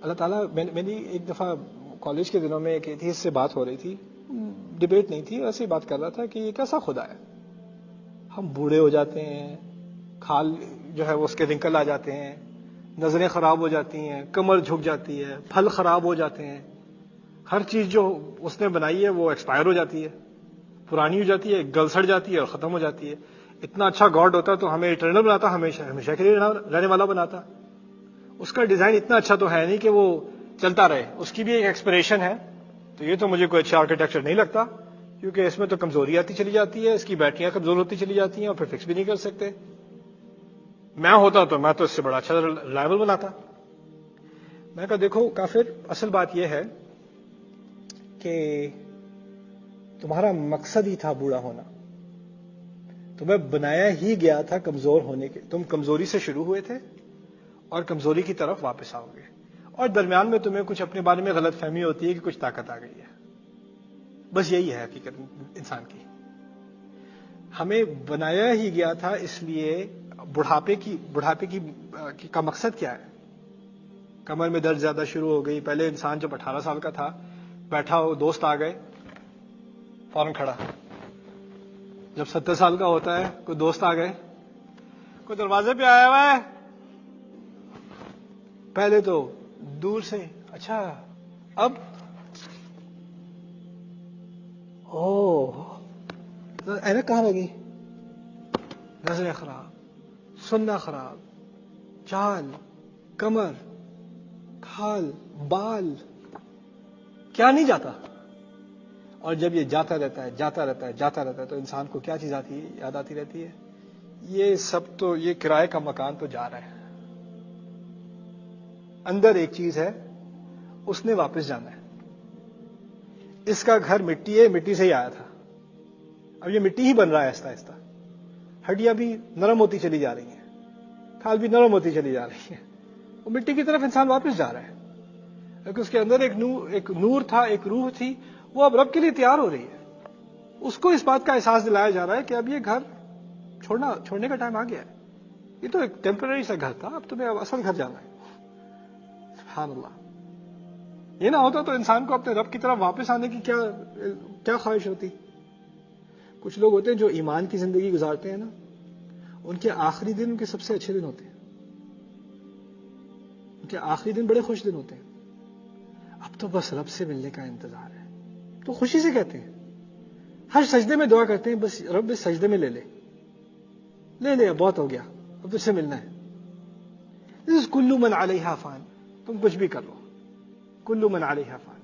اللہ تعالیٰ میری ایک دفعہ کالج کے دنوں میں ایک ایتھیسٹ سے بات ہو رہی تھی، ڈبیٹ نہیں تھی، ایسے ہی بات کر رہا تھا کہ یہ کیسا خدا ہے، ہم بوڑھے ہو جاتے ہیں، کھال جو ہے وہ اس کے رنکل آ جاتے ہیں، نظریں خراب ہو جاتی ہیں، کمر جھک جاتی ہے، پھل خراب ہو جاتے ہیں، ہر چیز جو اس نے بنائی ہے وہ ایکسپائر ہو جاتی ہے، پرانی ہو جاتی ہے، گل سڑ جاتی ہے اور ختم ہو جاتی ہے۔ اتنا اچھا گاڈ ہوتا تو ہمیں اٹرنل بناتا، ہمیشہ ہمیشہ کے لیے رہنے والا بناتا۔ اس کا ڈیزائن اتنا اچھا تو ہے نہیں کہ وہ چلتا رہے، اس کی بھی ایک ایکسپریشن ہے۔ تو یہ تو مجھے کوئی اچھا آرکیٹیکچر نہیں لگتا، کیونکہ اس میں تو کمزوری آتی چلی جاتی ہے، اس کی بیٹریاں کمزور ہوتی چلی جاتی ہیں اور پھر فکس بھی نہیں کر سکتے۔ میں ہوتا تو میں تو اس سے بڑا اچھا ریلائبل بناتا۔ میں کہا دیکھو کافر، اصل بات یہ ہے کہ تمہارا مقصد ہی تھا بوڑھا ہونا، تمہیں بنایا ہی گیا تھا کمزور ہونے کے، تم کمزوری سے شروع ہوئے تھے اور کمزوری کی طرف واپس آؤ گے، اور درمیان میں تمہیں کچھ اپنے بارے میں غلط فہمی ہوتی ہے کہ کچھ طاقت آ گئی ہے۔ بس یہی ہے حقیقت انسان کی، ہمیں بنایا ہی گیا تھا، اس لیے بڑھاپے کا مقصد کیا ہے؟ کمر میں درد زیادہ شروع ہو گئی، پہلے انسان جب 18 سال کا تھا بیٹھا ہو، دوست آ گئے فوراً کھڑا، جب 70 سال کا ہوتا ہے کوئی دوست آ گئے، کوئی دروازے پہ آیا ہوا ہے، پہلے تو دور سے اچھا، اب اینک کہاں لگی، نظریں خراب، سننا خراب، چال، کمر، کھال، بال، کیا نہیں جاتا۔ اور جب یہ جاتا رہتا ہے جاتا رہتا ہے جاتا رہتا ہے تو انسان کو کیا چیز آتی ہے، یاد آتی رہتی ہے، یہ سب تو، یہ کرائے کا مکان تو جا رہا ہے، اندر ایک چیز ہے، اس نے واپس جانا ہے۔ اس کا گھر مٹی ہے، مٹی سے ہی آیا تھا، اب یہ مٹی ہی بن رہا ہے آہستہ آہستہ، ہڈیاں بھی نرم ہوتی چلی جا رہی ہیں، کھال بھی نرم ہوتی چلی جا رہی ہے، وہ مٹی کی طرف انسان واپس جا رہا ہے، کیونکہ اس کے اندر ایک نور تھا، ایک روح تھی، وہ اب رب کے لیے تیار ہو رہی ہے۔ اس کو اس بات کا احساس دلایا جا رہا ہے کہ اب یہ گھر چھوڑنے کا ٹائم آ گیا ہے، یہ تو ایک ٹیمپرری سا گھر تھا، اب تمہیں اب اصل گھر جانا ہے۔ سبحان اللہ، یہ نہ ہوتا تو انسان کو اپنے رب کی طرف واپس آنے کی کیا خواہش ہوتی۔ کچھ لوگ ہوتے ہیں جو ایمان کی زندگی گزارتے ہیں نا، ان کے آخری دن ان کے سب سے اچھے دن ہوتے ہیں، ان کے آخری دن بڑے خوش دن ہوتے ہیں، اب تو بس رب سے ملنے کا انتظار ہے، تو خوشی سے کہتے ہیں، ہر سجدے میں دعا کرتے ہیں، بس رب اس سجدے میں لے لے، بہت ہو گیا، اب تجھ سے ملنا ہے۔ کل من علیہا فان، تم کچھ بھی کر لو، کل من علیہا فان،